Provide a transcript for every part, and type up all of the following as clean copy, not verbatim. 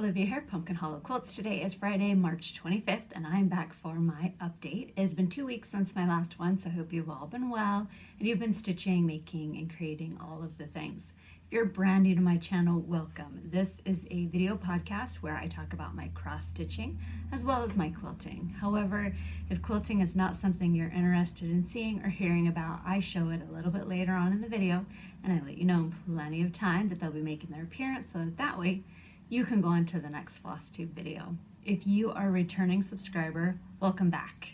Olivia here, Pumpkin Hollow Quilts. Today is Friday, March 25th, and I'm back for my update. It's been 2 weeks since my last one, so I hope you've all been well, and you've been stitching, making, and creating all of the things. If you're brand new to my channel, welcome. This is a video podcast where I talk about my cross-stitching as well as my quilting. However, if quilting is not something you're interested in seeing or hearing about, I show it a little bit later on in the video, and I let you know in plenty of time that they'll be making their appearance, so that way you can go on to the next Flosstube video. If you are a returning subscriber, welcome back.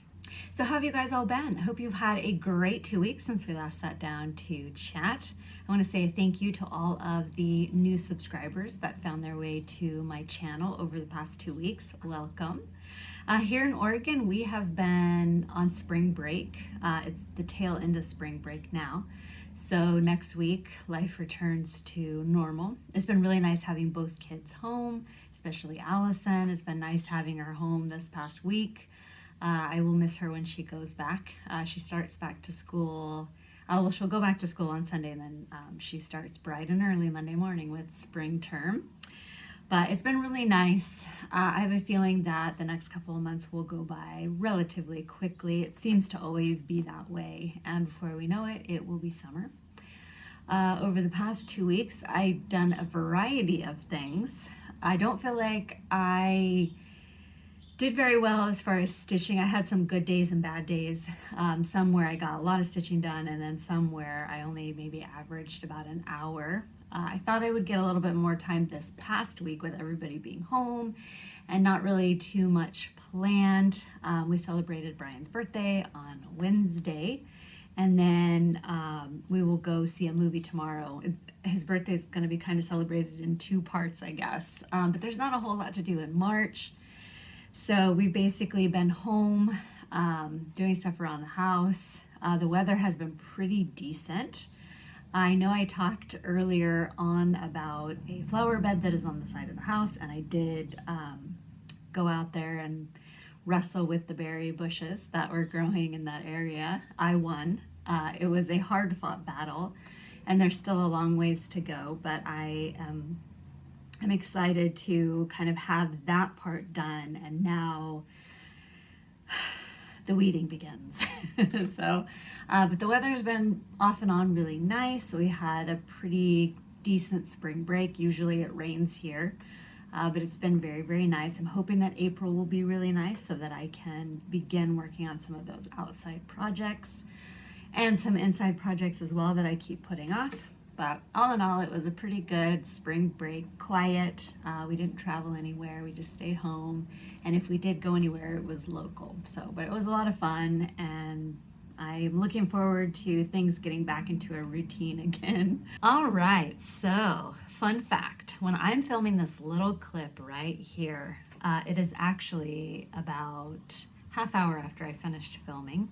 So how have you guys all been? I hope you've had a great 2 weeks since we last sat down to chat. I want to say thank you to all of the new subscribers that found their way to my channel over the past 2 weeks. Welcome. Here in Oregon, we have been on spring break. It's the tail end of spring break now. So next week, life returns to normal. It's been really nice having both kids home, especially Allison. It's been nice having her home this past week. I will miss her when she goes back. She starts back to school. Well, she'll go back to school on Sunday, and then she starts bright and early Monday morning with spring term. But it's been really nice. I have a feeling that the next couple of months will go by relatively quickly. It seems to always be that way. And before we know it, it will be summer. Over the past 2 weeks, I've done a variety of things. I don't feel like I did very well as far as stitching. I had some good days and bad days. Some where I got a lot of stitching done, and then some where I only maybe averaged about an hour. I thought I would get a little bit more time this past week with everybody being home and not really too much planned. We celebrated Brian's birthday on Wednesday, and then we will go see a movie tomorrow. His birthday is going to be kind of celebrated in two parts, I guess, but there's not a whole lot to do in March. So we've basically been home doing stuff around the house. The weather has been pretty decent. I know I talked earlier on about a flower bed that is on the side of the house, and I did go out there and wrestle with the berry bushes that were growing in that area. I won. It was a hard-fought battle, and there's still a long ways to go, but I'm excited to kind of have that part done, and now the weeding begins. So, but the weather has been off and on really nice. We had a pretty decent spring break. Usually it rains here, but it's been very, very nice. I'm hoping that April will be really nice so that I can begin working on some of those outside projects and some inside projects as well that I keep putting off. But all in all, it was a pretty good spring break, quiet. We didn't travel anywhere, we just stayed home. And if we did go anywhere, it was local. But it was a lot of fun, and I'm looking forward to things getting back into a routine again. All right, so fun fact, when I'm filming this little clip right here, it is actually about half hour after I finished filming.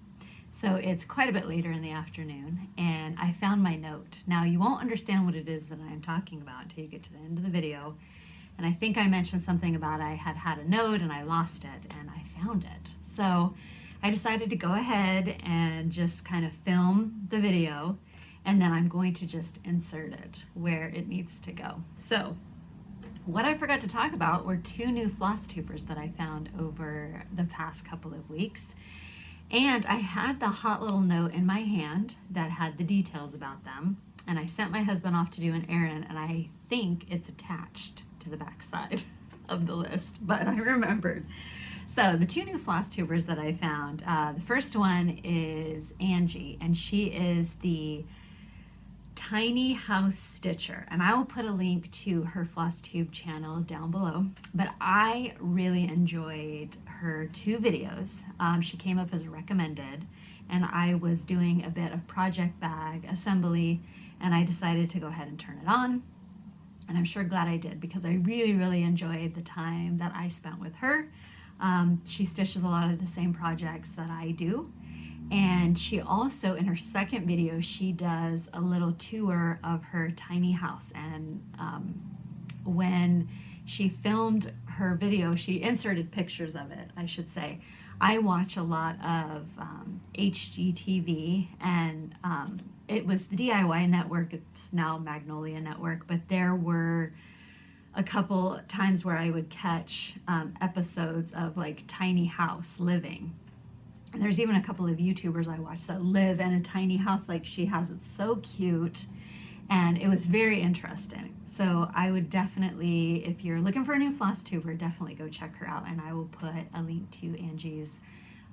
So it's quite a bit later in the afternoon, and I found my note. Now, you won't understand what it is that I'm talking about until you get to the end of the video. And I think I mentioned something about I had a note and I lost it, and I found it. So I decided to go ahead and just kind of film the video, and then I'm going to just insert it where it needs to go. So what I forgot to talk about were 2 new Flosstubers that I found over the past couple of weeks. And I had the hot little note in my hand that had the details about them, and I sent my husband off to do an errand, and I think it's attached to the back side of the list, but I remembered. So the 2 new Flosstubers that I found, the first one is Angie, and she is the Tiny House Stitcher, and I will put a link to her Flosstube channel down below. But I really enjoyed her 2 videos. She came up as a recommended, and I was doing a bit of project bag assembly, and I decided to go ahead and turn it on, and I'm sure glad I did, because I really, really enjoyed the time that I spent with her. She stitches a lot of the same projects that I do. And she also, in her second video, she does a little tour of her tiny house. And when she filmed her video, she inserted pictures of it, I should say. I watch a lot of HGTV, and it was the DIY network. It's now Magnolia Network, but there were a couple times where I would catch episodes of like tiny house living. And there's even a couple of YouTubers I watch that live in a tiny house like she has. It's so cute. And it was very interesting. So I would definitely, if you're looking for a new Flosstuber, definitely go check her out. And I will put a link to Angie's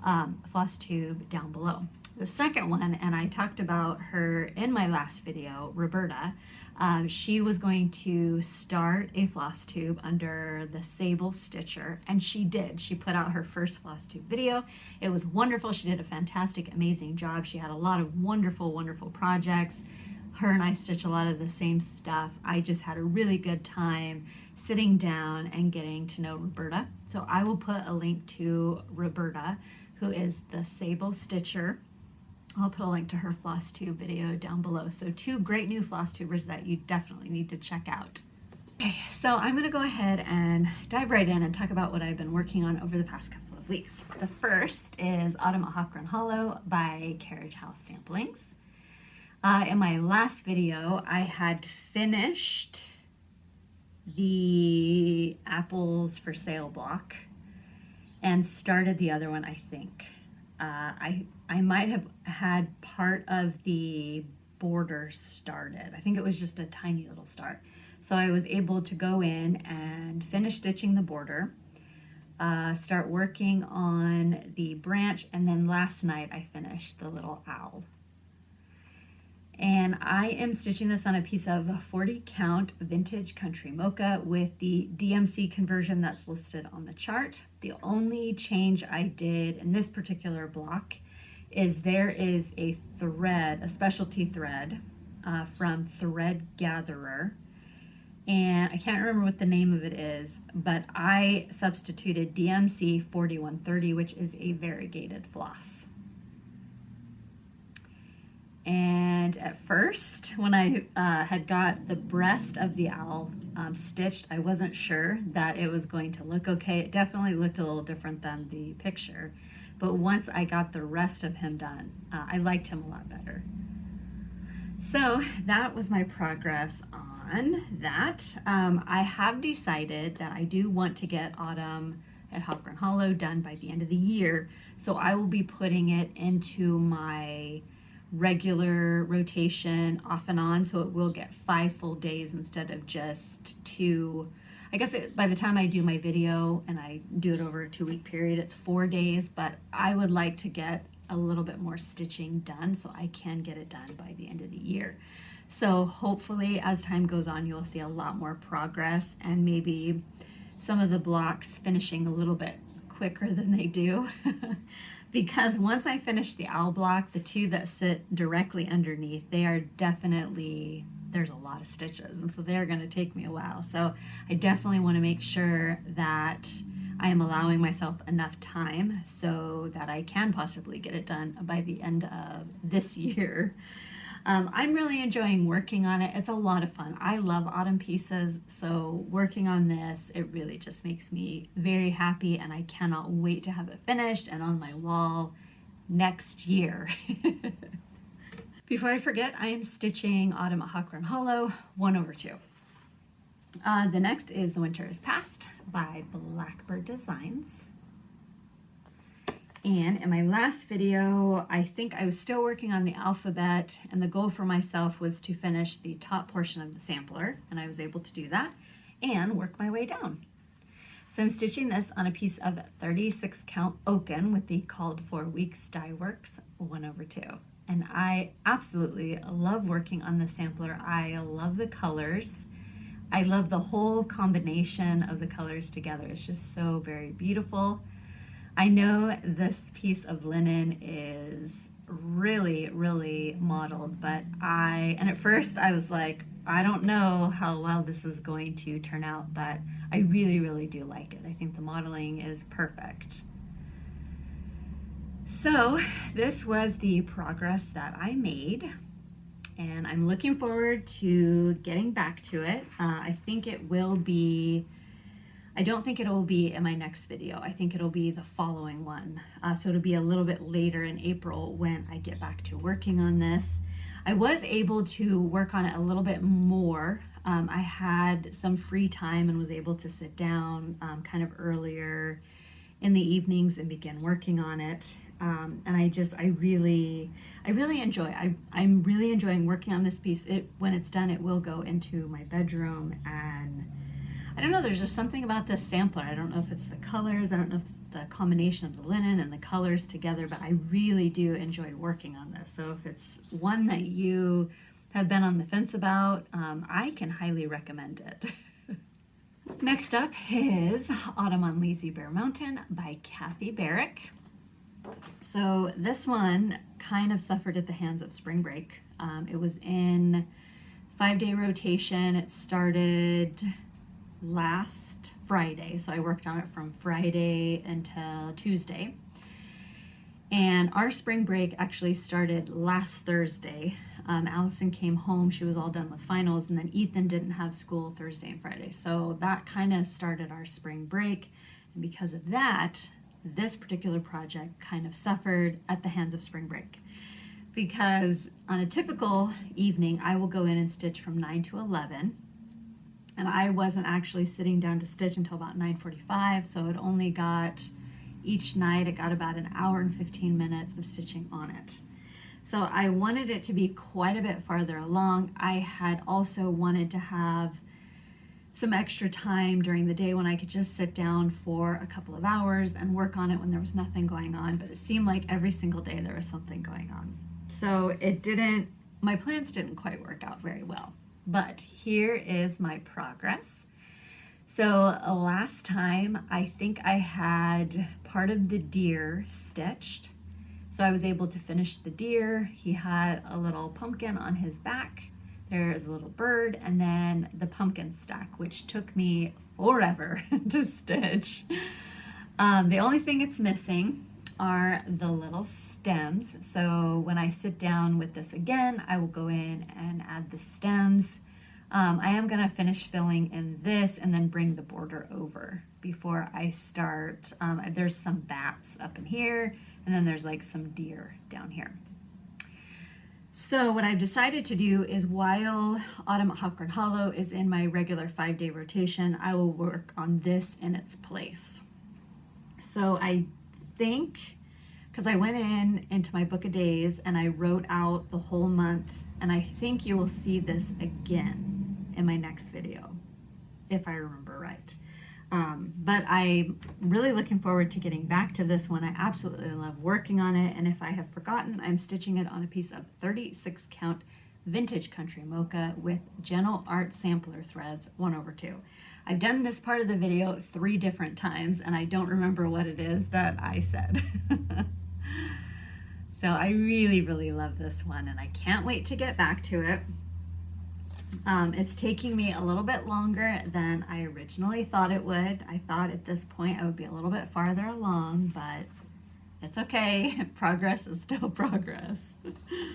Flosstube down below. The second one, and I talked about her in my last video, Roberta. She was going to start a Flosstube under the Sable Stitcher, and she did. She put out her first Flosstube video. It was wonderful. She did a fantastic, amazing job. She had a lot of wonderful, wonderful projects. Her and I stitch a lot of the same stuff. I just had a really good time sitting down and getting to know Roberta. So I will put a link to Roberta, who is the Sable Stitcher. I'll put a link to her Flosstube video down below. So 2 great new Flosstubers that you definitely need to check out. Okay, so I'm gonna go ahead and dive right in and talk about what I've been working on over the past couple of weeks. The first is Autumn at Hawk Run Hollow by Carriage House Samplings. In my last video, I had finished the apples for sale block and started the other one, I think. I might have had part of the border started. I think it was just a tiny little start. So I was able to go in and finish stitching the border, start working on the branch, and then last night I finished the little owl. And I am stitching this on a piece of 40 count Vintage Country Mocha with the DMC conversion that's listed on the chart. The only change I did in this particular block is there is a thread, a specialty thread from Thread Gatherer. And I can't remember what the name of it is, but I substituted DMC 4130, which is a variegated floss. And at first, when I had got the breast of the owl stitched, I wasn't sure that it was going to look okay. It definitely looked a little different than the picture. But once I got the rest of him done, I liked him a lot better. So that was my progress on that. I have decided that I do want to get Autumn at Hawk Run Hollow done by the end of the year. So I will be putting it into my regular rotation off and on, so it will get 5 full days instead of just 2. I guess by the time I do my video and I do it over a 2-week period, it's 4 days, but I would like to get a little bit more stitching done so I can get it done by the end of the year. So hopefully as time goes on, you'll see a lot more progress and maybe some of the blocks finishing a little bit quicker than they do. Because once I finish the owl block, the 2 that sit directly underneath, they are definitely, there's a lot of stitches, and so they're going to take me a while. So I definitely want to make sure that I am allowing myself enough time so that I can possibly get it done by the end of this year. I'm really enjoying working on it. It's a lot of fun. I love autumn pieces, so working on this, it really just makes me very happy, and I cannot wait to have it finished and on my wall next year. Before I forget, I am stitching Autumn at Hawk Run Hollow 1/2. The next is The Winter Is Past by Blackbird Designs. And in my last video, I think I was still working on the alphabet, and the goal for myself was to finish the top portion of the sampler, and I was able to do that and work my way down. So I'm stitching this on a piece of 36 count Oaken with the Called For Weeks Die Works 1/2. And I absolutely love working on the sampler. I love the colors. I love the whole combination of the colors together. It's just so very beautiful. I know this piece of linen is really, really modeled, but and at first I was like, I don't know how well this is going to turn out, but I really, really do like it. I think the modeling is perfect. So this was the progress that I made, and I'm looking forward to getting back to it. I think it will be, I don't think it'll be in my next video. I think it'll be the following one. So it'll be a little bit later in April when I get back to working on this. I was able to work on it a little bit more I had some free time and was able to sit down kind of earlier in the evenings and begin working on it. And I really enjoy. I'm really enjoying working on this piece. When it's done, it will go into my bedroom, and I don't know, there's just something about this sampler. I don't know if it's the colors, I don't know if it's the combination of the linen and the colors together, but I really do enjoy working on this. So if it's one that you have been on the fence about, I can highly recommend it. Next up is Autumn on Lazy Bear Mountain by Kathy Barrick. So this one kind of suffered at the hands of spring break. It was in 5-day rotation. It started last Friday, so I worked on it from Friday until Tuesday. And our spring break actually started last Thursday. Allison came home, she was all done with finals, and then Ethan didn't have school Thursday and Friday. So that kind of started our spring break. And because of that, this particular project kind of suffered at the hands of spring break. Because on a typical evening, I will go in and stitch from 9 to 11. And I wasn't actually sitting down to stitch until about 9:45, so it only got, each night it got about an hour and 15 minutes of stitching on it. So I wanted it to be quite a bit farther along. I had also wanted to have some extra time during the day when I could just sit down for a couple of hours and work on it when there was nothing going on, but it seemed like every single day there was something going on. So my plans didn't quite work out very well. But here is my progress. So last time, I think I had part of the deer stitched. So I was able to finish the deer. He had a little pumpkin on his back. There's a little bird, and then the pumpkin stack, which took me forever to stitch. The only thing it's missing are the little stems. So when I sit down with this again, I will go in and add the stems. I am gonna finish filling in this and then bring the border over before I start. There's some bats up in here, and then there's like some deer down here. So what I've decided to do is, while Autumn at Hawthorne Hollow is in my regular 5-day rotation, I will work on this in its place. So I think, because I went into my book of days and I wrote out the whole month, and I think you will see this again in my next video, if I remember right. But I'm really looking forward to getting back to this one. I absolutely love working on it, and if I have forgotten, I'm stitching it on a piece of 36 count Vintage Country Mocha with Gentle Art Sampler Threads 1/2. I've done this part of the video 3 different times, and I don't remember what it is that I said. So I really, really love this one, and I can't wait to get back to it. It's taking me a little bit longer than I originally thought it would. I thought at this point I would be a little bit farther along, but it's okay. Progress is still progress.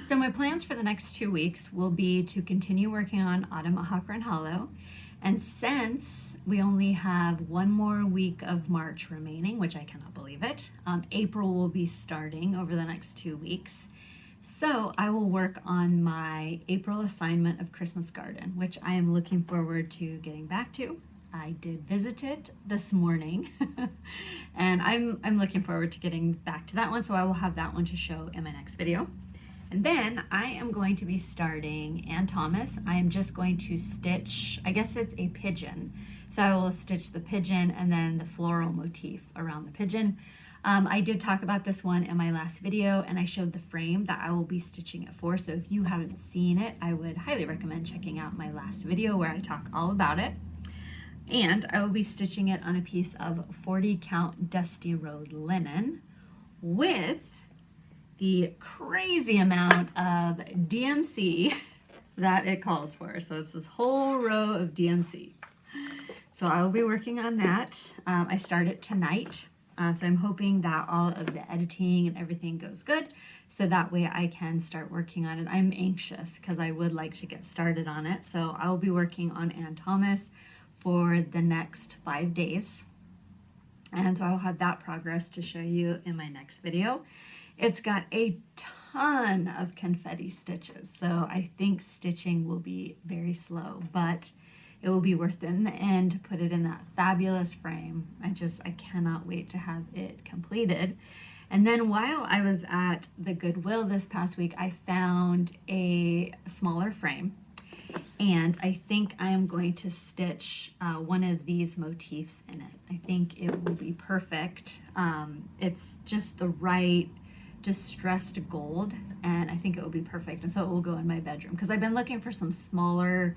So my plans for the next 2 weeks will be to continue working on Autumn at Hawthorne Hollow. And since we only have 1 more week of March remaining, which I cannot believe it, April will be starting over the next 2 weeks. So I will work on my April assignment of Christmas Garden, which I am looking forward to getting back to. I did visit it this morning, and I'm looking forward to getting back to that one, so I will have that one to show in my next video. And then I am going to be starting Ann Thomas. I am just going to stitch, I guess it's a pigeon. So I will stitch the pigeon and then the floral motif around the pigeon. I did talk about this one in my last video, and I showed the frame that I will be stitching it for. So if you haven't seen it, I would highly recommend checking out my last video where I talk all about it. And I will be stitching it on a piece of 40 count Dusty Road linen with the crazy amount of DMC that it calls for. So it's this whole row of DMC. So I will be working on that. I start it tonight. So I'm hoping that all of the editing and everything goes good, so that way I can start working on it. I'm anxious because I would like to get started on it. So I will be working on Ann Thomas for the next 5 days. And so I will have that progress to show you in my next video. It's got a ton of confetti stitches. So I think stitching will be very slow, but it will be worth it in the end to put it in that fabulous frame. I cannot wait to have it completed. And then while I was at the Goodwill this past week, I found a smaller frame. And I think I am going to stitch one of these motifs in it. I think it will be perfect. It's just the right distressed gold, and I think it will be perfect. And so it will go in my bedroom, because I've been looking for some smaller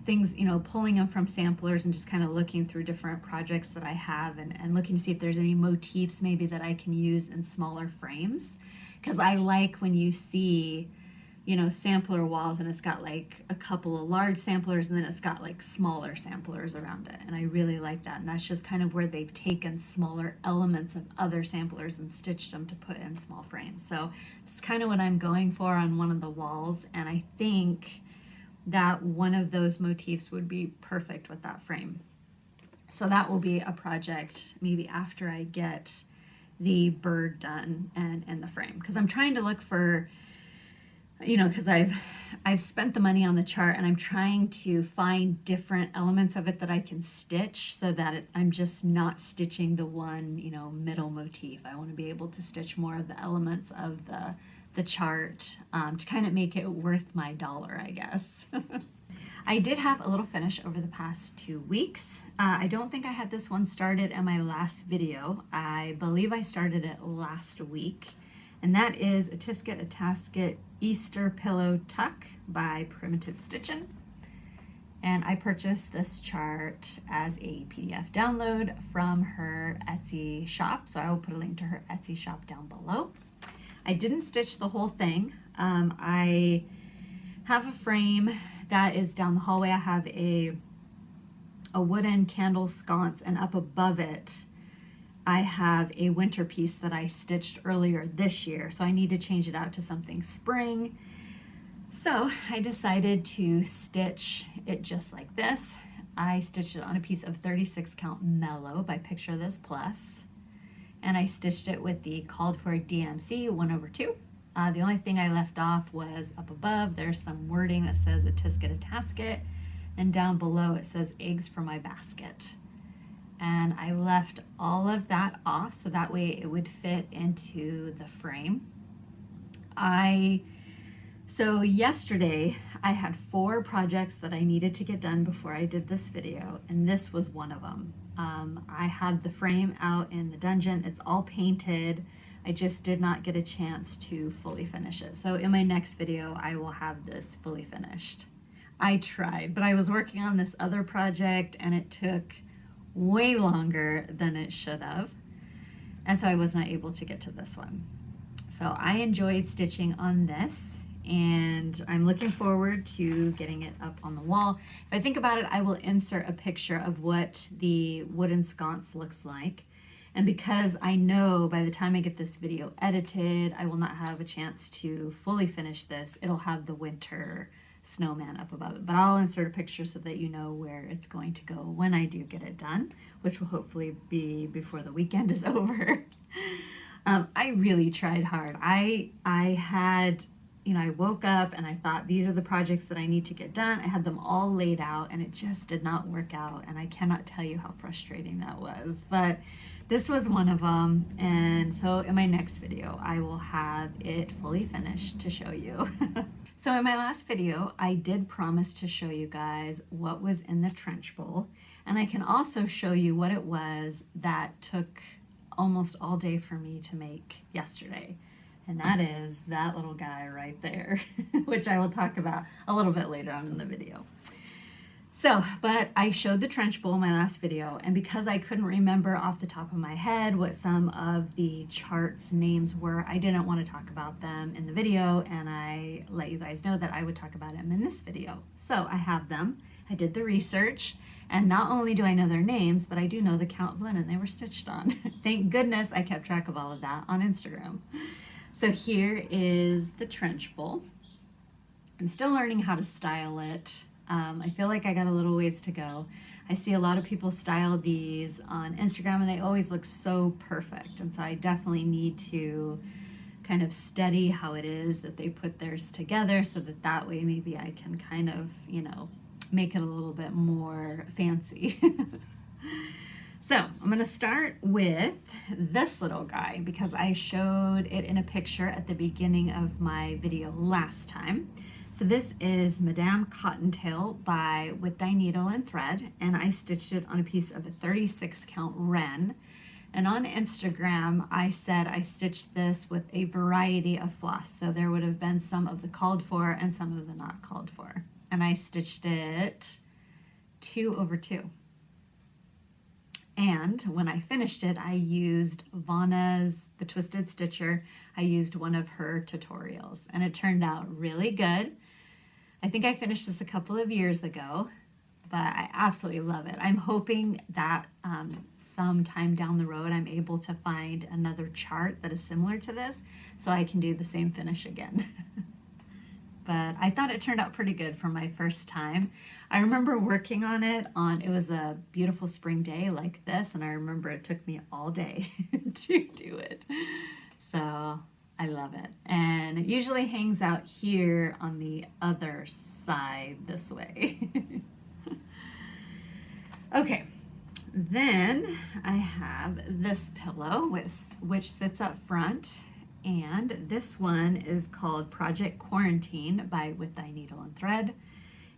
things, you know, pulling them from samplers and just kind of looking through different projects that I have, and looking to see if there's any motifs maybe that I can use in smaller frames. Because I like when you see, you know, sampler walls and it's got like a couple of large samplers and then it's got like smaller samplers around it. And I really like that. And that's just kind of where they've taken smaller elements of other samplers and stitched them to put in small frames. So that's kind of what I'm going for on one of the walls. And I think that one of those motifs would be perfect with that frame. So that will be a project maybe after I get the bird done and the frame. Because I'm trying to look for, you know, because I've spent the money on the chart, and I'm trying to find different elements of it that I can stitch, so that I'm just not stitching the one, you know, middle motif. I want to be able to stitch more of the elements of the chart to kind of make it worth my dollar, I guess. I did have a little finish over the past 2 weeks. I don't think I had this one started in my last video. I believe I started it last week. And that is a Tisket, a Tasket Easter Pillow Tuck by Primitive Stitchin'. And I purchased this chart as a PDF download from her Etsy shop. So I will put a link to her Etsy shop down below. I didn't stitch the whole thing. I have a frame that is down the hallway. I have a wooden candle sconce, and up above it I have a winter piece that I stitched earlier this year, so I need to change it out to something spring. So I decided to stitch it just like this. I stitched it on a piece of 36 count Mellow by Picture This Plus, and I stitched it with the called for DMC 1/2. The only thing I left off was up above, there's some wording that says a Tisket, a Tasket, and down below it says eggs for my basket. And I left all of that off so that way it would fit into the frame. So yesterday I had 4 projects that I needed to get done before I did this video, and this was one of them. I had the frame out in the dungeon. It's all painted. I just did not get a chance to fully finish it. So in my next video, I will have this fully finished. I tried, but I was working on this other project and it took way longer than it should have. And so I was not able to get to this one. So I enjoyed stitching on this, and I'm looking forward to getting it up on the wall. If I think about it, I will insert a picture of what the wooden sconce looks like. And because I know by the time I get this video edited, I will not have a chance to fully finish this, it'll have the winter snowman up above it. But I'll insert a picture so that you know where it's going to go when I do get it done, which will hopefully be before the weekend is over. I really tried hard. I had, you know, I woke up and I thought these are the projects that I need to get done. I had them all laid out and it just did not work out. And I cannot tell you how frustrating that was. But this was one of them. And so in my next video, I will have it fully finished to show you. So in my last video, I did promise to show you guys what was in the trench bowl. And I can also show you what it was that took almost all day for me to make yesterday. And that is that little guy right there, which I will talk about a little bit later on in the video. So, but I showed the trench bowl in my last video, and because I couldn't remember off the top of my head what some of the charts names were, I didn't want to talk about them in the video, and I let you guys know that I would talk about them in this video. So I have them. I did the research, and not only do I know their names, but I do know the count of linen they were stitched on. Thank goodness I kept track of all of that on Instagram. So here is the trench bowl. I'm still learning how to style it. I feel like I got a little ways to go. I see a lot of people style these on Instagram and they always look so perfect. And so I definitely need to kind of study how it is that they put theirs together, so that way maybe I can kind of, you know, make it a little bit more fancy. So I'm going to start with this little guy because I showed it in a picture at the beginning of my video last time. So this is Madame Cottontail by With Thy Needle and Thread, and I stitched it on a piece of a 36 count wren. And on Instagram, I said I stitched this with a variety of floss. So there would have been some of the called for and some of the not called for. And I stitched it 2/2. And when I finished it, I used Vanna's, the Twisted Stitcher. I used one of her tutorials and it turned out really good. I think I finished this a couple of years ago, but I absolutely love it. I'm hoping that sometime down the road, I'm able to find another chart that is similar to this so I can do the same finish again. But I thought it turned out pretty good for my first time. I remember working on it it was a beautiful spring day like this, and I remember it took me all day to do it. So I love it. And it usually hangs out here on the other side this way. Okay, then I have this pillow which sits up front. And this one is called Project Quarantine by With Thy Needle and Thread.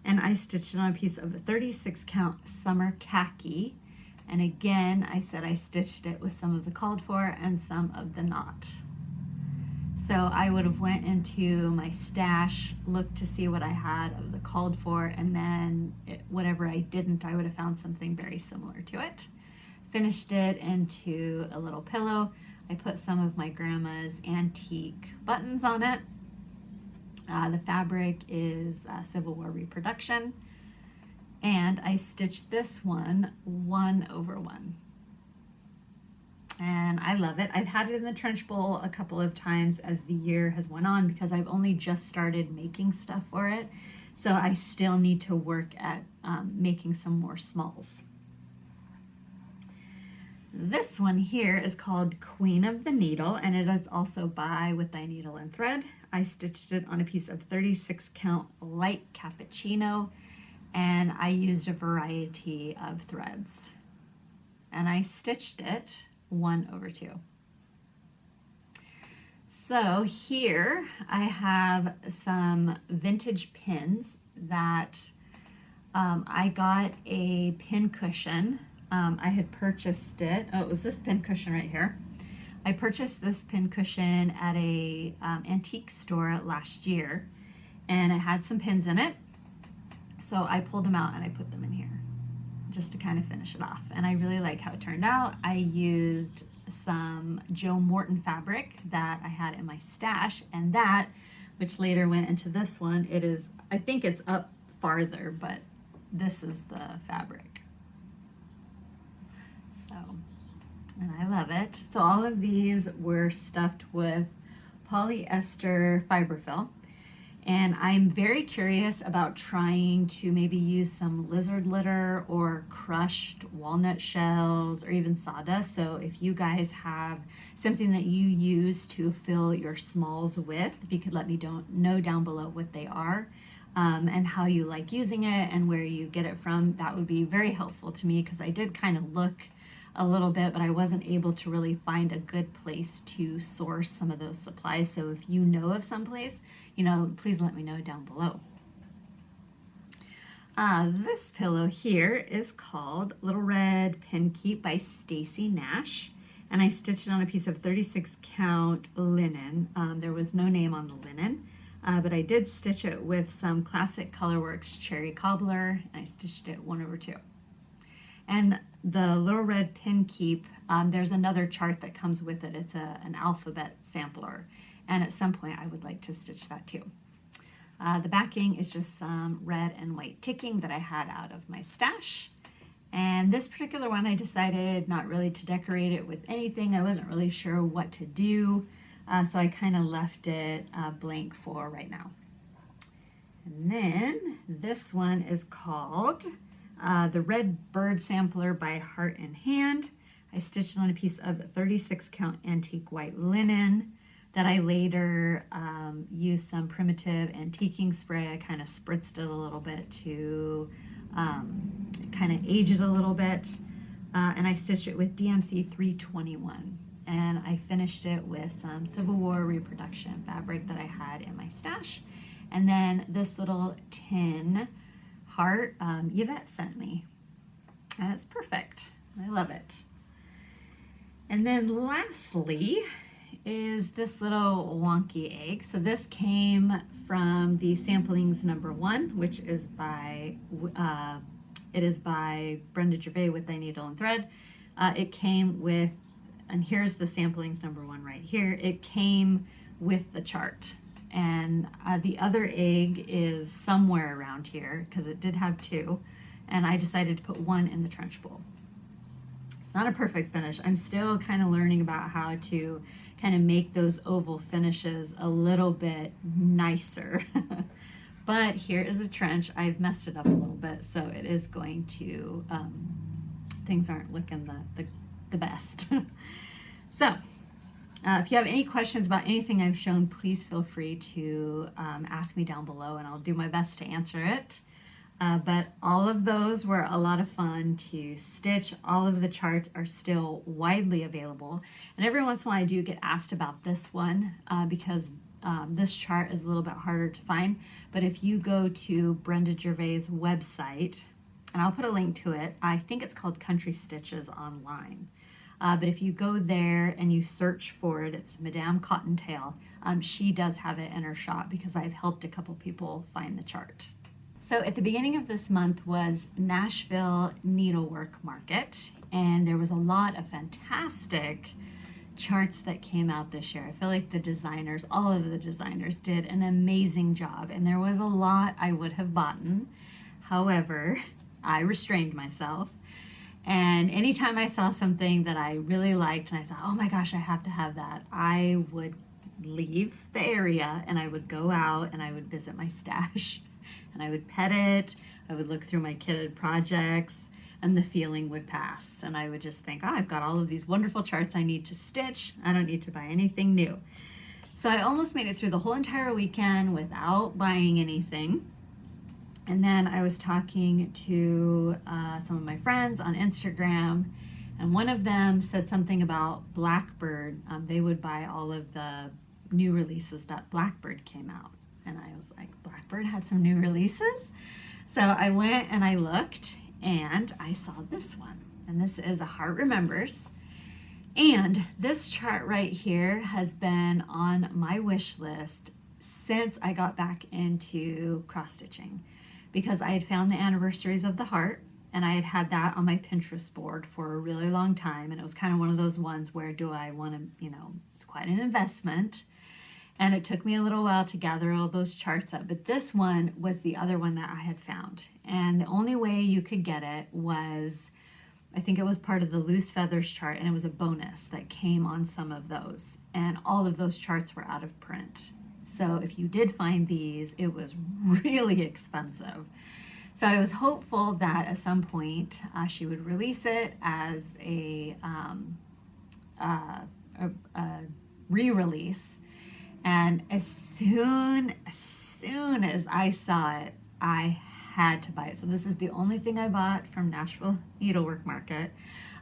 And I stitched it on a piece of a 36 count summer khaki. And again, I said I stitched it with some of the called for and some of the not. So I would have went into my stash, looked to see what I had of the called for, and then whatever I didn't, I would have found something very similar to it. Finished it into a little pillow. I put some of my grandma's antique buttons on it. The fabric is Civil War reproduction. And I stitched this one 1/1. And I love it. I've had it in the trench bowl a couple of times as the year has went on because I've only just started making stuff for it. So I still need to work at making some more smalls. This one here is called Queen of the Needle, and it is also by With Thy Needle and Thread. I stitched it on a piece of 36 count light cappuccino, and I used a variety of threads. And I stitched it 1/2. So here I have some vintage pins that I got a pin cushion. I had purchased it. Oh, it was this pin cushion right here. I purchased this pin cushion at a antique store last year, and it had some pins in it. So I pulled them out and I put them in here just to kind of finish it off. And I really like how it turned out. I used some Joe Morton fabric that I had in my stash, and that, which later went into this one, it is, I think it's up farther, but this is the fabric. And I love it. So all of these were stuffed with polyester fiberfill. And I'm very curious about trying to maybe use some lizard litter or crushed walnut shells or even sawdust. So if you guys have something that you use to fill your smalls with, if you could let me know down below what they are and how you like using it and where you get it from, that would be very helpful to me because I did kind of look a little bit, but I wasn't able to really find a good place to source some of those supplies. So if you know of some place, please let me know down below. This pillow here is called Little Red Pin Keep by Stacy Nash, and I stitched it on a piece of 36 count linen. There was no name on the linen, but I did stitch it with some Classic Colorworks Cherry Cobbler, and I stitched it 1/2. And the Little Red Pin Keep, there's another chart that comes with it. It's an alphabet sampler. And at some point I would like to stitch that too. The backing is just some red and white ticking that I had out of my stash. And this particular one I decided not really to decorate it with anything. I wasn't really sure what to do. So I kind of left it blank for right now. And then this one is called the Red Bird Sampler by Heart and Hand. I stitched on a piece of 36 count antique white linen. that I later used some primitive antiquing spray. I kind of spritzed it a little bit to kind of age it a little bit. And I stitched it with DMC 321. And I finished it with some Civil War reproduction fabric that I had in my stash. And then this little tin heart Yvette sent me. And it's perfect. I love it. And then lastly is this little wonky egg. So this came from the Samplings #1, which is by Brenda Gervais with Thy Needle and Thread. It came with, and here's the Samplings #1 right here. It came with the chart. And the other egg is somewhere around here because it did have 2. And I decided to put 1 in the trench bowl. It's not a perfect finish. I'm still kind of learning about how to kind of make those oval finishes a little bit nicer. But here is a trench. I've messed it up a little bit, so it is going to, things aren't looking the best. So, if you have any questions about anything I've shown, please feel free to ask me down below, and I'll do my best to answer it. But all of those were a lot of fun to stitch. All of the charts are still widely available. And every once in a while I do get asked about this one because this chart is a little bit harder to find. But if you go to Brenda Gervais' website, and I'll put a link to it, I think it's called Country Stitches Online. But if you go there and you search for it, it's Madame Cottontail. She does have it in her shop because I've helped a couple people find the chart. So at the beginning of this month was Nashville Needlework Market, and there was a lot of fantastic charts that came out this year. I feel like the designers, all of the designers did an amazing job, and there was a lot I would have bought. However, I restrained myself. And anytime I saw something that I really liked and I thought, oh my gosh, I have to have that, I would leave the area and I would go out and I would visit my stash and I would pet it. I would look through my kitted projects and the feeling would pass. And I would just think, oh, I've got all of these wonderful charts I need to stitch. I don't need to buy anything new. So I almost made it through the whole entire weekend without buying anything. And then I was talking to some of my friends on Instagram, and one of them said something about Blackbird. They would buy all of the new releases that Blackbird came out. And I was like, Blackbird had some new releases? So I went and I looked, and I saw this one. And this is a Heart Remembers. And this chart right here has been on my wish list since I got back into cross stitching, because I had found the anniversaries of the heart and I had had that on my Pinterest board for a really long time. And it was kind of one of those ones where do I want to, it's quite an investment. And it took me a little while to gather all those charts up. But this one was the other one that I had found. And the only way you could get it was, I think it was part of the Loose Feathers chart, and it was a bonus that came on some of those. And all of those charts were out of print. So if you did find these, it was really expensive. So I was hopeful that at some point she would release it as a re-release. And as soon as I saw it, I had to buy it. So this is the only thing I bought from Nashville Needlework Market.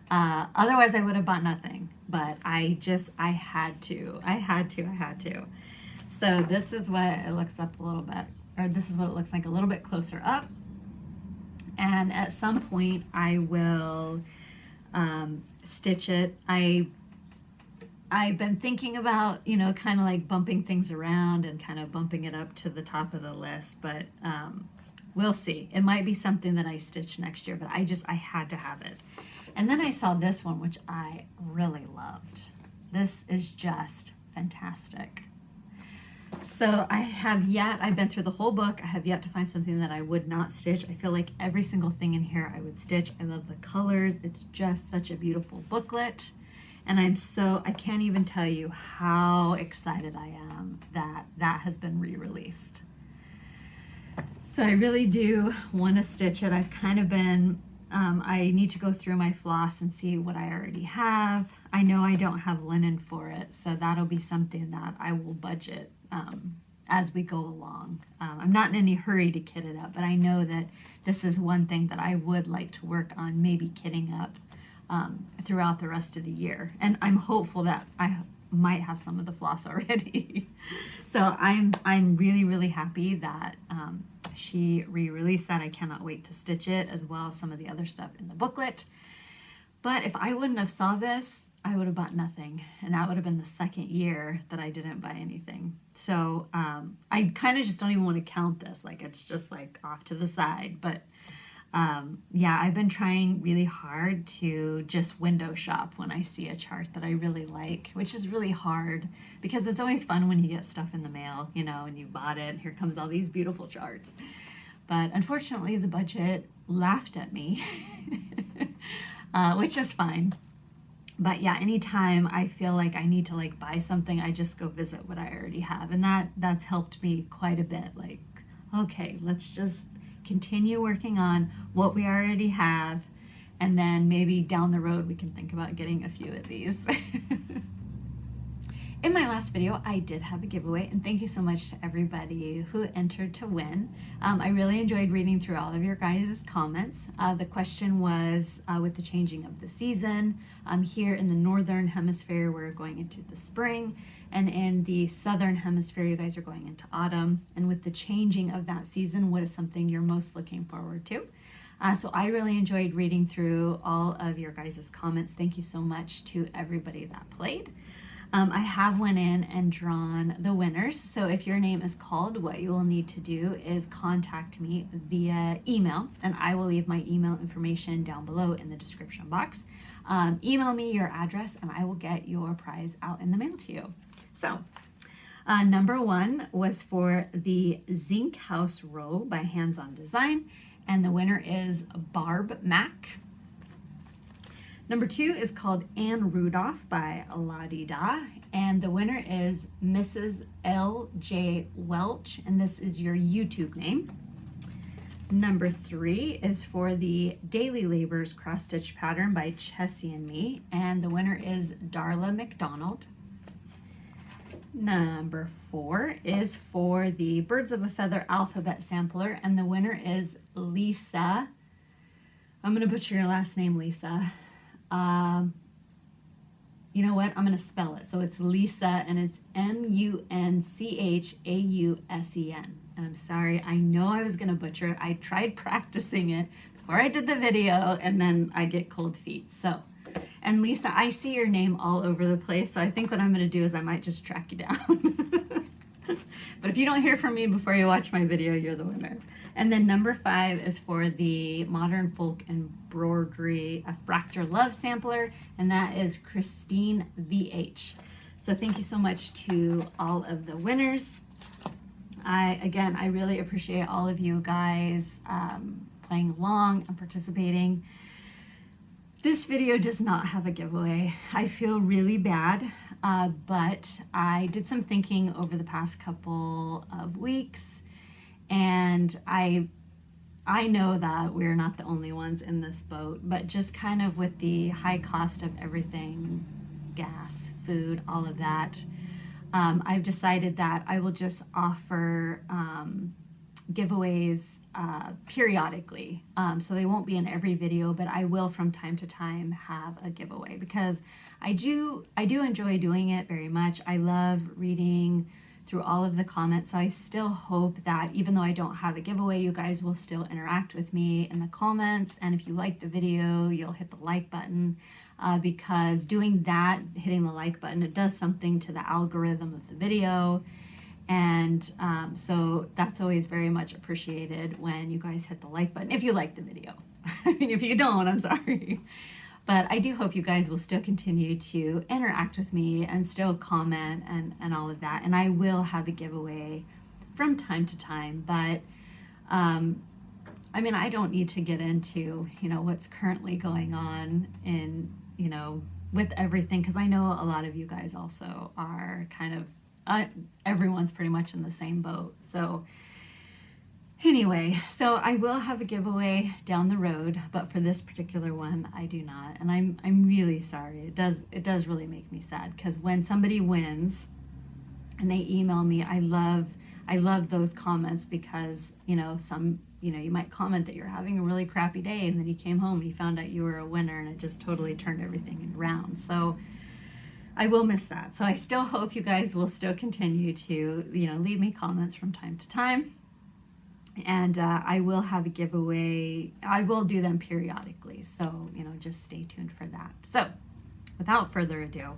Otherwise I would have bought nothing, but I had to. So this is what it looks up a little bit, or this is what it looks like a little bit closer up. And at some point I will stitch it. I've been thinking about, kind of like bumping things around and kind of bumping it up to the top of the list, but we'll see. It might be something that I stitch next year, but I had to have it. And then I saw this one, which I really loved. This is just fantastic. So I've been through the whole book. I have yet to find something that I would not stitch. I feel like every single thing in here I would stitch. I love the colors. It's just such a beautiful booklet. And I can't even tell you how excited I am that that has been re-released. So I really do want to stitch it. I've kind of been, I need to go through my floss and see what I already have. I know I don't have linen for it, so that'll be something that I will budget as we go along. I'm not in any hurry to kit it up, but I know that this is one thing that I would like to work on, maybe kitting up throughout the rest of the year. And I'm hopeful that I might have some of the floss already. So I'm really, really happy that she re-released that. I cannot wait to stitch it, as well as some of the other stuff in the booklet. But if I wouldn't have saw this, I would have bought nothing, and that would have been the second year that I didn't buy anything. So I kind of just don't even want to count this, like it's just like off to the side. But yeah, I've been trying really hard to just window shop when I see a chart that I really like, which is really hard because it's always fun when you get stuff in the mail, you know, and you bought it, and here comes all these beautiful charts. But unfortunately, the budget laughed at me, which is fine. But yeah, anytime I feel like I need to like buy something, I just go visit what I already have. And that's helped me quite a bit. Like, okay, let's just continue working on what we already have. And then maybe down the road, we can think about getting a few of these. In my last video, I did have a giveaway, and thank you so much to everybody who entered to win. I really enjoyed reading through all of your guys' comments. The question was, with the changing of the season, here in the northern hemisphere, we're going into the spring, and in the southern hemisphere, you guys are going into autumn. And with the changing of that season, what is something you're most looking forward to? So I really enjoyed reading through all of your guys' comments. Thank you so much to everybody that played. I have went in and drawn the winners. So if your name is called, what you will need to do is contact me via email, and I will leave my email information down below in the description box. Email me your address and I will get your prize out in the mail to you. So number 1 was for the Zinc House Row by Hands On Design, and the winner is Barb Mack. Number 2 is called Anne Rudolph by La-Di-Da, and the winner is Mrs. L.J. Welch, and this is your YouTube name. Number 3 is for the Daily Labors Cross Stitch Pattern by Chessie and Me, and the winner is Darla McDonald. Number 4 is for the Birds of a Feather Alphabet Sampler, and the winner is Lisa. I'm going to butcher your last name, Lisa. You know what? I'm going to spell it. So it's Lisa, and it's Munchauen. And I'm sorry, I know I was going to butcher it. I tried practicing it before I did the video, and then I get cold feet. So, and Lisa, I see your name all over the place. So I think what I'm going to do is I might just track you down. But if you don't hear from me before you watch my video, you're the winner. And then number 5 is for the Modern Folk Embroidery A Fracture Love Sampler, and that is Christine VH. So thank you so much to all of the winners. I really appreciate all of you guys playing along and participating. This video does not have a giveaway. I feel really bad, but I did some thinking over the past couple of weeks, and I know that we're not the only ones in this boat, but just kind of with the high cost of everything, gas, food, all of that, I've decided that I will just offer giveaways periodically. So they won't be in every video, but I will from time to time have a giveaway, because I do enjoy doing it very much. I love reading through all of the comments. So I still hope that even though I don't have a giveaway, you guys will still interact with me in the comments. And if you like the video, you'll hit the like button, because doing that, hitting the like button, it does something to the algorithm of the video. And so that's always very much appreciated when you guys hit the like button, if you like the video. I mean, if you don't, I'm sorry. But I do hope you guys will still continue to interact with me and still comment and all of that. And I will have a giveaway from time to time. But I mean, I don't need to get into, what's currently going on in, with everything, because I know a lot of you guys also are kind of, everyone's pretty much in the same boat. So Anyway, so I will have a giveaway down the road, but for this particular one, I do not. And I'm really sorry. It does really make me sad, because when somebody wins and they email me, I love those comments, because, you know, you might comment that you're having a really crappy day, and then you came home and you found out you were a winner, and it just totally turned everything around. So I will miss that. So I still hope you guys will still continue to, you know, leave me comments from time to time. And I will have a giveaway. I will do them periodically. So, you know, just stay tuned for that. So without further ado,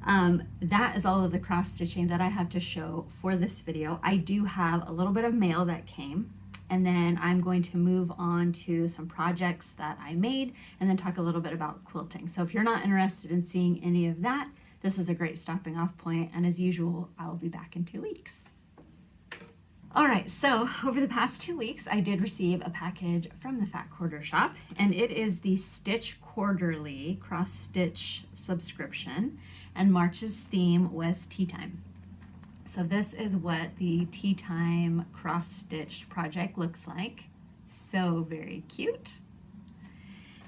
that is all of the cross stitching that I have to show for this video. I do have a little bit of mail that came, and then I'm going to move on to some projects that I made, and then talk a little bit about quilting. So if you're not interested in seeing any of that, this is a great stopping off point. And as usual, I will be back in 2 weeks. All right, so over the past 2 weeks, I did receive a package from the Fat Quarter Shop, and it is the Stitch Quarterly Cross Stitch subscription, and March's theme was tea time. So this is what the tea time cross stitched project looks like. So very cute.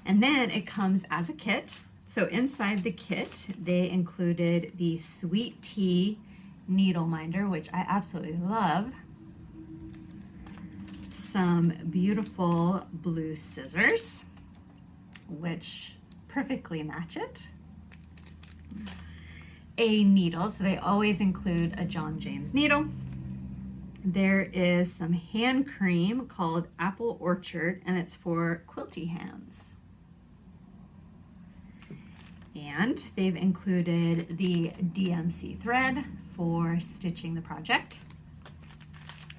And then it comes as a kit. So inside the kit, they included the Sweet Tea needle minder, which I absolutely love. Some beautiful blue scissors, which perfectly match it. A needle, so they always include a John James needle. There is some hand cream called Apple Orchard, and it's for quilty hands. And they've included the DMC thread for stitching the project,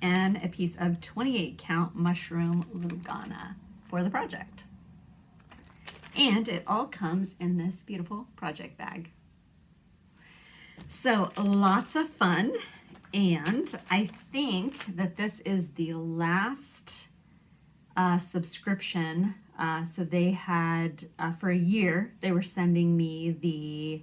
and a piece of 28 count mushroom Lugana for the project. And it all comes in this beautiful project bag. So lots of fun, and I think that this is the last subscription. So they had, for a year, they were sending me the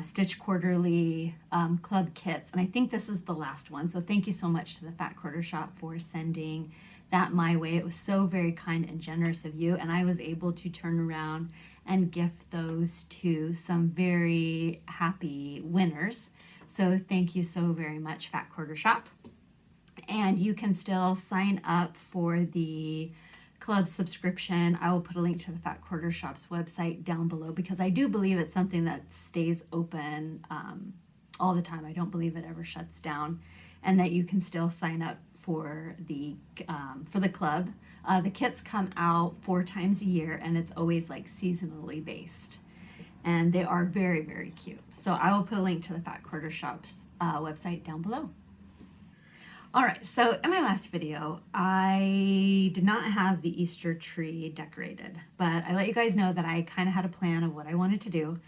Stitch Quarterly club kits, and I think this is the last one. So thank you so much to the Fat Quarter Shop for sending that my way. It was so very kind and generous of you, and I was able to turn around and gift those to some very happy winners. So thank you so very much, Fat Quarter Shop. And you can still sign up for the club subscription. I will put a link to the Fat Quarter Shop's website down below, because I do believe it's something that stays open all the time. I don't believe it ever shuts down, and that you can still sign up for the club. The kits come out 4 times a year, and it's always like seasonally based, and they are very, very cute. So I will put a link to the Fat Quarter Shop's website down below. All right, so in my last video, I did not have the Easter tree decorated, but I let you guys know that I kind of had a plan of what I wanted to do.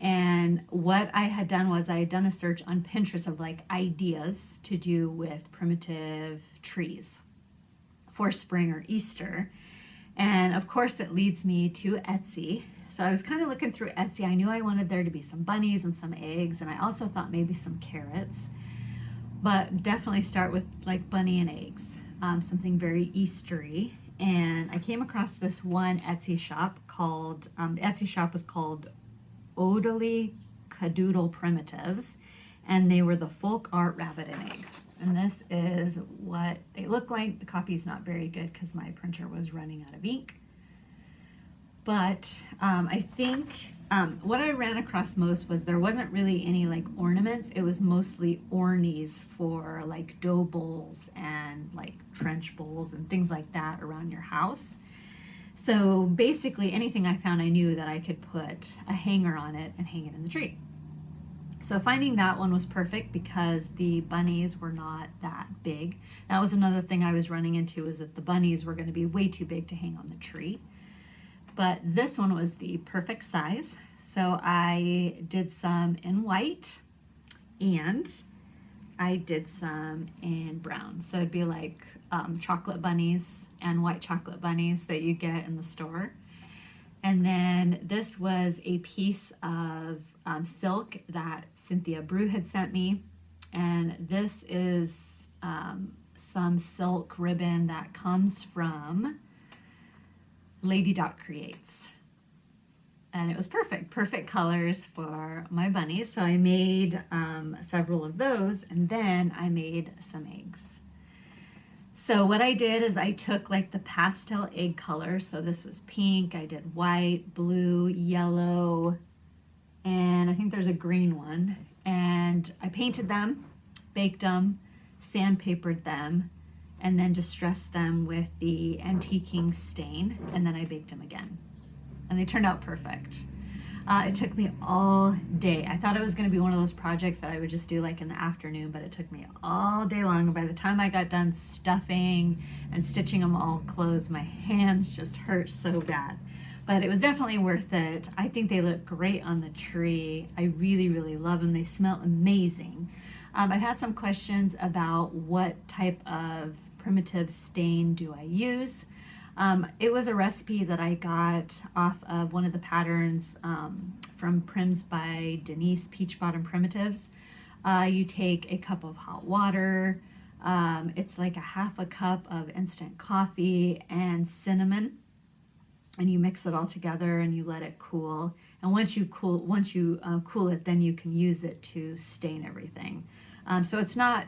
And what I had done was I had done a search on Pinterest of like ideas to do with primitive trees for spring or Easter. And of course it leads me to Etsy. So I was kind of looking through Etsy. I knew I wanted there to be some bunnies and some eggs, and I also thought maybe some carrots. But definitely start with like bunny and eggs, something very Eastery. And I came across this one Etsy shop called, the Etsy shop was called Odily Cadoodle Primitives, and they were the folk art rabbit and eggs. And this is what they look like. The copy's not very good because my printer was running out of ink. But I think what I ran across most was there wasn't really any like ornaments. It was mostly ornies for like dough bowls and like trench bowls and things like that around your house. So basically anything I found, I knew that I could put a hanger on it and hang it in the tree. So finding that one was perfect because the bunnies were not that big. That was another thing I was running into, is that the bunnies were going to be way too big to hang on the tree. But this one was the perfect size. So I did some in white and I did some in brown. So it'd be like chocolate bunnies and white chocolate bunnies that you get in the store. And then this was a piece of silk that Cynthia Brew had sent me. And this is some silk ribbon that comes from Lady Dot Creates. And it was perfect colors for my bunnies. So I made several of those, and then I made some eggs. So what I did is I took like the pastel egg color. So this was pink, I did white, blue, yellow, and I think there's a green one. And I painted them, baked them, sandpapered them, and then distressed them with the antiquing stain, and then I baked them again. And they turned out perfect. It took me all day. I thought it was going to be one of those projects that I would just do like in the afternoon, but it took me all day long. And by the time I got done stuffing and stitching them all closed, my hands just hurt so bad. But it was definitely worth it. I think they look great on the tree. I really love them. They smell amazing. I've had some questions about what type of primitive stain do I use. It was a recipe that I got off of one of the patterns from Prims by Denise, Peach Bottom Primitives. You take a cup of hot water, it's like a half a cup of instant coffee and cinnamon, and you mix it all together and you let it cool. And once you cool it, then you can use it to stain everything. So it's not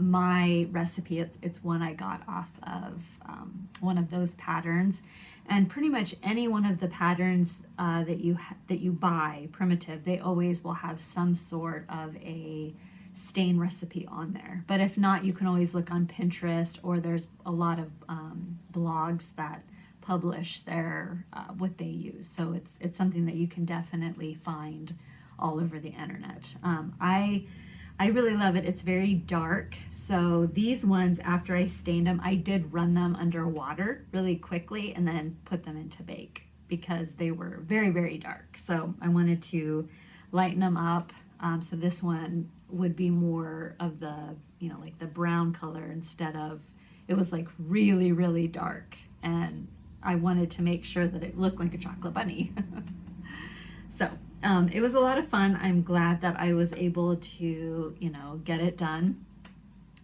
my recipe. It's one I got off of one of those patterns, and pretty much any one of the patterns that you buy primitive, they always will have some sort of a stain recipe on there. But if not, you can always look on Pinterest, or there's a lot of blogs that publish their what they use. So it's something that you can definitely find all over the internet. I really love it. It's very dark. So these ones, after I stained them, I did run them under water really quickly and then put them into bake because they were very dark. So I wanted to lighten them up. So this one would be more of the, like the brown color instead of, it was like really dark. And I wanted to make sure that it looked like a chocolate bunny. So it was a lot of fun. I'm glad that I was able to, get it done.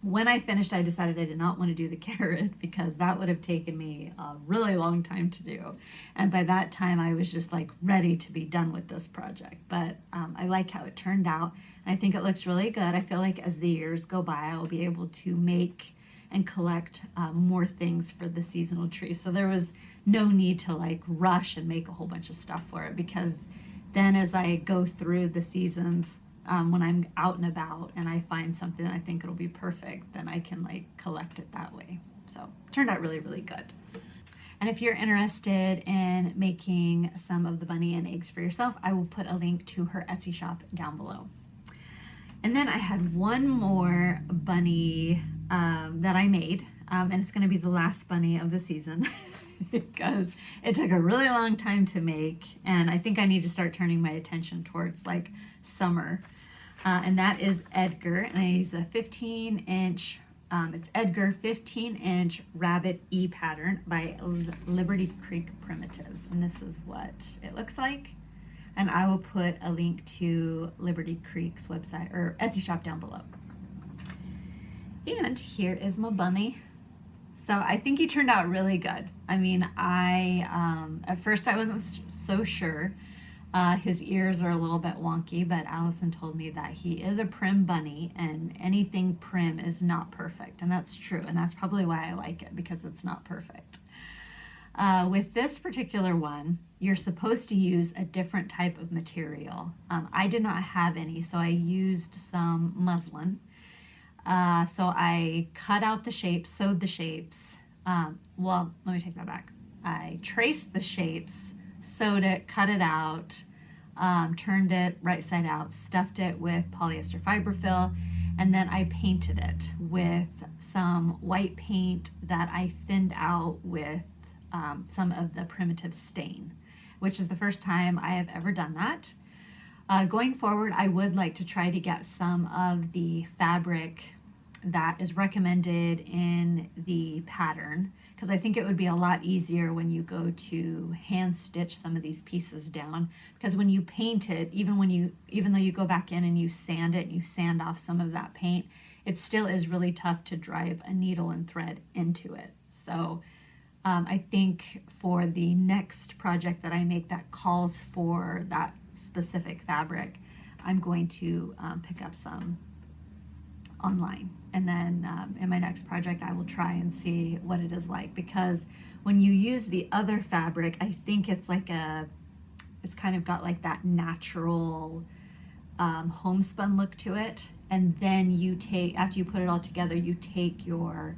When I finished, I decided I did not want to do the carrot because that would have taken me a really long time to do. And by that time, I was just like ready to be done with this project. But I like how it turned out. And I think it looks really good. I feel like as the years go by, I will be able to make and collect more things for the seasonal tree. So there was no need to like rush and make a whole bunch of stuff for it, because then as I go through the seasons, when I'm out and about and I find something that I think it'll be perfect, then I can like collect it that way. So it turned out really good. And if you're interested in making some of the bunny and eggs for yourself, I will put a link to her Etsy shop down below. And then I had one more bunny that I made, and it's going to be the last bunny of the season because it took a really long time to make, and I think I need to start turning my attention towards like summer. And that is Edgar, and I use a 15-inch, it's Edgar 15-inch Rabbit E pattern by Liberty Creek Primitives, and this is what it looks like. And I will put a link to Liberty Creek's website or Etsy shop down below. And here is my bunny. So I think he turned out really good. I mean, at first I wasn't so sure. His ears are a little bit wonky, but Allison told me that he is a prim bunny, and anything prim is not perfect. And that's true. And that's probably why I like it, because it's not perfect. With this particular one, you're supposed to use a different type of material. I did not have any, so I used some muslin. So I cut out the shapes, sewed the shapes. Well, let me take that back. I traced the shapes, sewed it, cut it out, turned it right side out, stuffed it with polyester fiberfill, and then I painted it with some white paint that I thinned out with some of the primitive stain, which is the first time I have ever done that. Going forward, I would like to try to get some of the fabric that is recommended in the pattern, because I think it would be a lot easier when you go to hand stitch some of these pieces down, because when you paint it, even though you go back in and you sand it and you sand off some of that paint, it still is really tough to drive a needle and thread into it. So I think for the next project that I make that calls for that specific fabric, I'm going to pick up some online. And then in my next project, I will try and see what it is like, because when you use the other fabric, I think it's like it's kind of got like that natural homespun look to it. And then you take, after you put it all together, you take your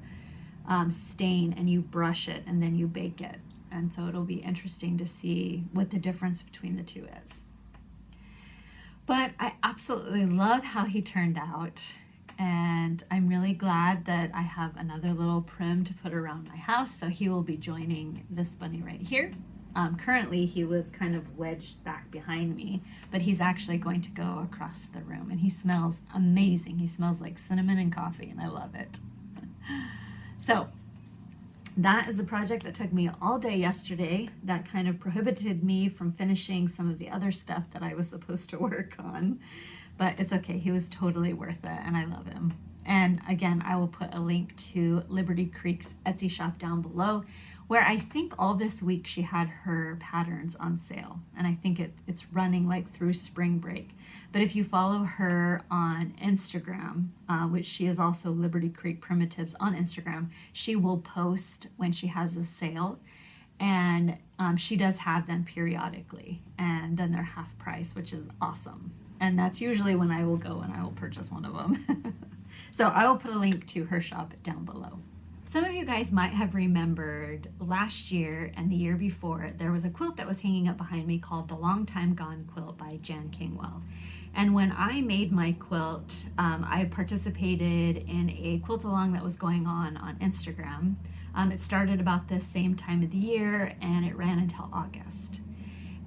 stain and you brush it and then you bake it. And so it'll be interesting to see what the difference between the two is. But I absolutely love how he turned out. And I'm really glad that I have another little prim to put around my house. So he will be joining this bunny right here. Currently he was kind of wedged back behind me, but he's actually going to go across the room, and he smells amazing. He smells like cinnamon and coffee, and I love it. So that is the project that took me all day yesterday. That kind of prohibited me from finishing some of the other stuff that I was supposed to work on, but it's okay. He was totally worth it, and I love him. And again, I will put a link to Liberty Creek's Etsy shop down below, where I think all this week she had her patterns on sale. And I think it's running like through spring break. But if you follow her on Instagram, which she is also Liberty Creek Primitives on Instagram, she will post when she has a sale. And she does have them periodically. And then they're half price, which is awesome. And that's usually when I will go and I will purchase one of them. So I will put a link to her shop down below. Some of you guys might have remembered last year and the year before, there was a quilt that was hanging up behind me called The Long Time Gone Quilt by Jan Kingwell. And when I made my quilt, I participated in a quilt along that was going on Instagram. It started about this same time of the year and it ran until August.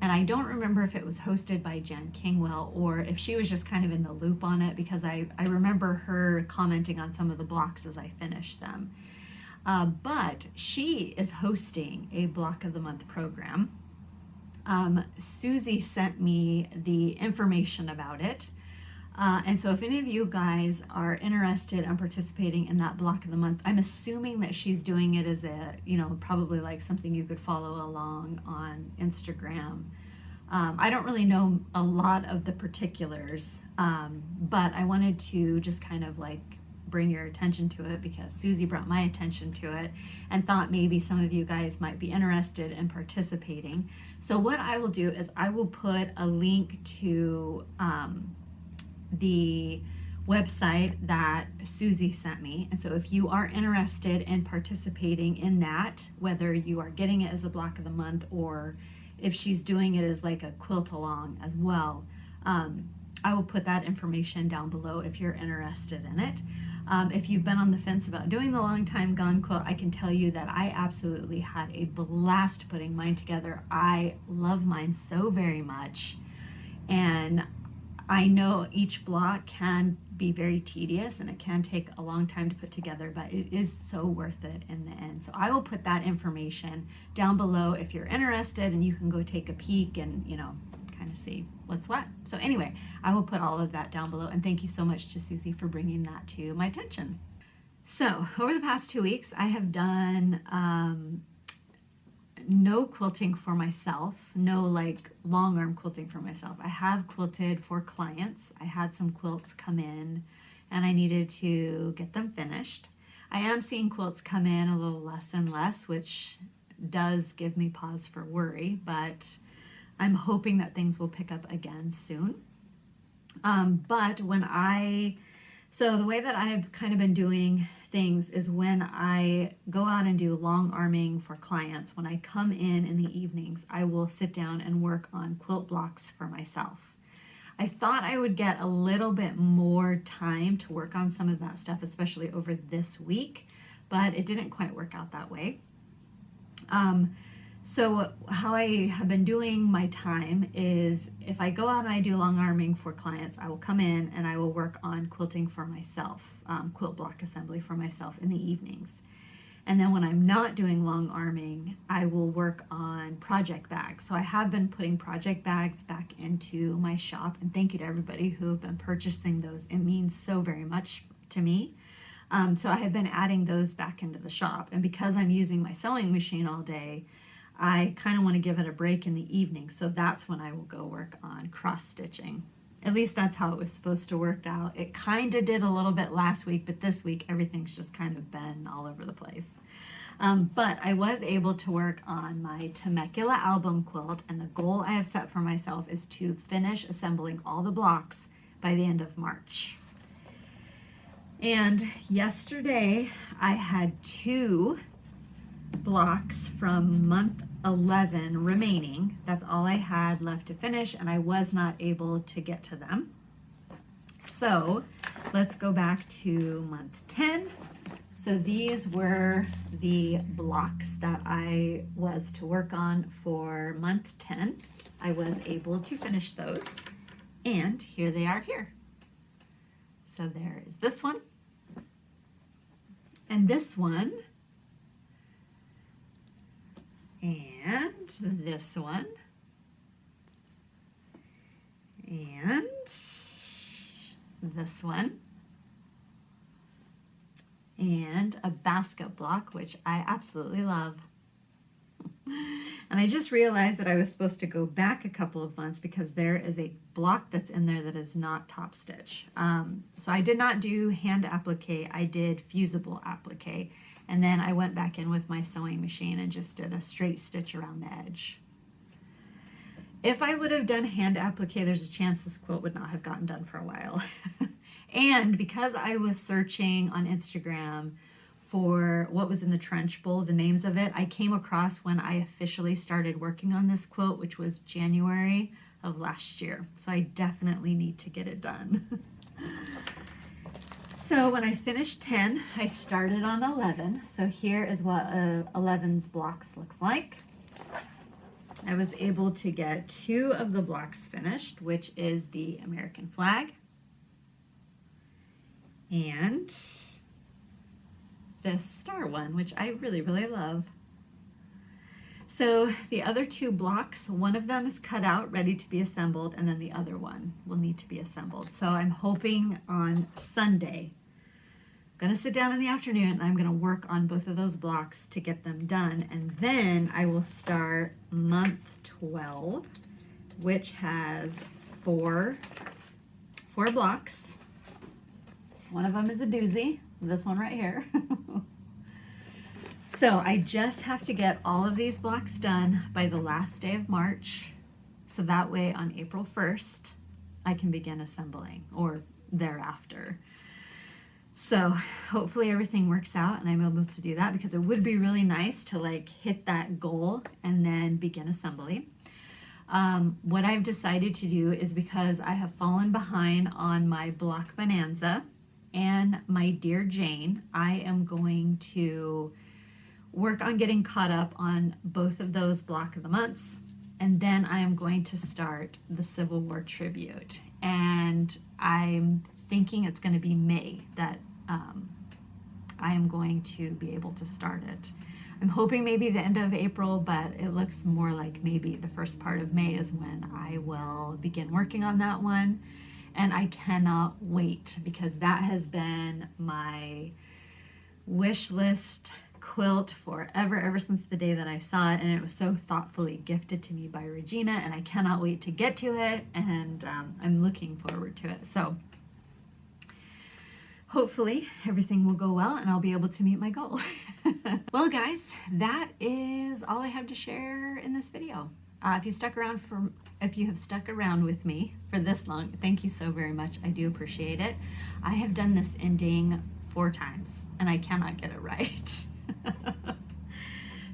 And I don't remember if it was hosted by Jan Kingwell or if she was just kind of in the loop on it, because I remember her commenting on some of the blocks as I finished them. But she is hosting a Block of the Month program. Susie sent me the information about it. And so if any of you guys are interested in participating in that Block of the Month, I'm assuming that she's doing it as a, probably like something you could follow along on Instagram. I don't really know a lot of the particulars, but I wanted to just kind of like bring your attention to it because Susie brought my attention to it and thought maybe some of you guys might be interested in participating. So what I will do is I will put a link to the website that Susie sent me. And so if you are interested in participating in that, whether you are getting it as a Block of the Month or if she's doing it as like a quilt along as well, I will put that information down below if you're interested in it. If you've been on the fence about doing the Long Time Gone quilt, I can tell you that I absolutely had a blast putting mine together. I love mine so very much. And I know each block can be very tedious and it can take a long time to put together, but it is so worth it in the end. So I will put that information down below if you're interested, and you can go take a peek and, kind of see what's what. So anyway, I will put all of that down below, and thank you so much to Susie for bringing that to my attention. So over the past 2 weeks, I have done no quilting for myself, no like long arm quilting for myself. I have quilted for clients. I had some quilts come in and I needed to get them finished. I am seeing quilts come in a little less and less, which does give me pause for worry, but I'm hoping that things will pick up again soon. So the way that I've kind of been doing things is when I go out and do long arming for clients, when I come in the evenings, I will sit down and work on quilt blocks for myself. I thought I would get a little bit more time to work on some of that stuff, especially over this week, but it didn't quite work out that way. So how I have been doing my time is if I go out and I do long arming for clients, I will come in and I will work on quilting for myself, quilt block assembly for myself in the evenings. And then when I'm not doing long arming, I will work on project bags. So I have been putting project bags back into my shop, and thank you to everybody who have been purchasing those. It means so very much to me. So I have been adding those back into the shop. And because I'm using my sewing machine all day, I kind of want to give it a break in the evening. So that's when I will go work on cross stitching. At least that's how it was supposed to work out. It kind of did a little bit last week, but this week everything's just kind of been all over the place. But I was able to work on my Temecula album quilt, and the goal I have set for myself is to finish assembling all the blocks by the end of March. And yesterday I had 2 blocks from month 11 remaining. That's all I had left to finish, and I was not able to get to them. So let's go back to month 10. So these were the blocks that I was to work on for month 10. I was able to finish those, and here they are here. So there is this one, and this one, and this one, and this one, and a basket block, which I absolutely love. And I just realized that I was supposed to go back a couple of months because there is a block that's in there that is not top stitch. So I did not do hand applique, I did fusible applique. And then I went back in with my sewing machine and just did a straight stitch around the edge. If I would have done hand applique, there's a chance this quilt would not have gotten done for a while. And because I was searching on Instagram for what was in the trench bowl, the names of it, I came across when I officially started working on this quilt, which was January of last year. So I definitely need to get it done. So when I finished 10, I started on 11. So here is what 11's blocks looks like. I was able to get 2 of the blocks finished, which is the American flag and this star one, which I really, really love. So the other 2 blocks, one of them is cut out, ready to be assembled, and then the other one will need to be assembled. So I'm hoping on Sunday, I'm gonna sit down in the afternoon and I'm gonna work on both of those blocks to get them done. And then I will start month 12, which has 4 blocks. One of them is a doozy, this one right here. So I just have to get all of these blocks done by the last day of March. So that way on April 1st, I can begin assembling, or thereafter. So hopefully everything works out and I'm able to do that, because it would be really nice to like hit that goal and then begin assembly. What I've decided to do is, because I have fallen behind on my block bonanza and my Dear Jane, I am going to work on getting caught up on both of those block of the months, and then I am going to start the Civil War tribute. And I'm thinking it's going to be May that I am going to be able to start it. I'm hoping maybe the end of April, but it looks more like maybe the first part of May is when I will begin working on that one. And I cannot wait, because that has been my wish list quilt forever, ever since the day that I saw it, and it was so thoughtfully gifted to me by Regina, and I cannot wait to get to it, and I'm looking forward to it. So hopefully everything will go well and I'll be able to meet my goal. Well guys, that is all I have to share in this video. If you have stuck around with me for this long, thank you so very much. I do appreciate it. I have done this ending 4 times and I cannot get it right.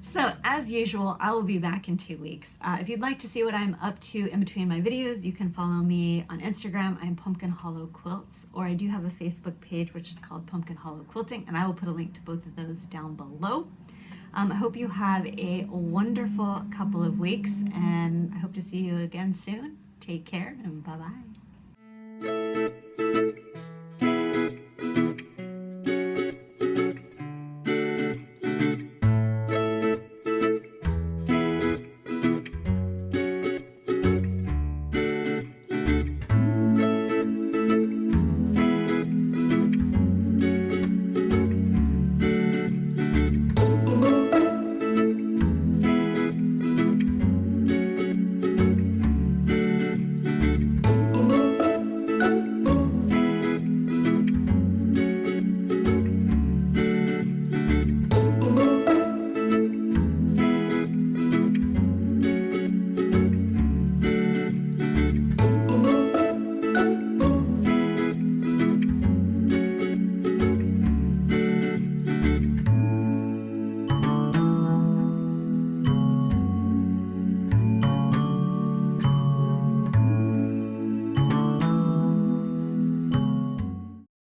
So as usual, I will be back in 2 weeks. If you'd like to see what I'm up to in between my videos, you can follow me on Instagram. I'm Pumpkin Hollow Quilts, or I do have a Facebook page which is called Pumpkin Hollow Quilting, and I will put a link to both of those down below. I hope you have a wonderful couple of weeks, and I hope to see you again soon. Take care, and bye-bye.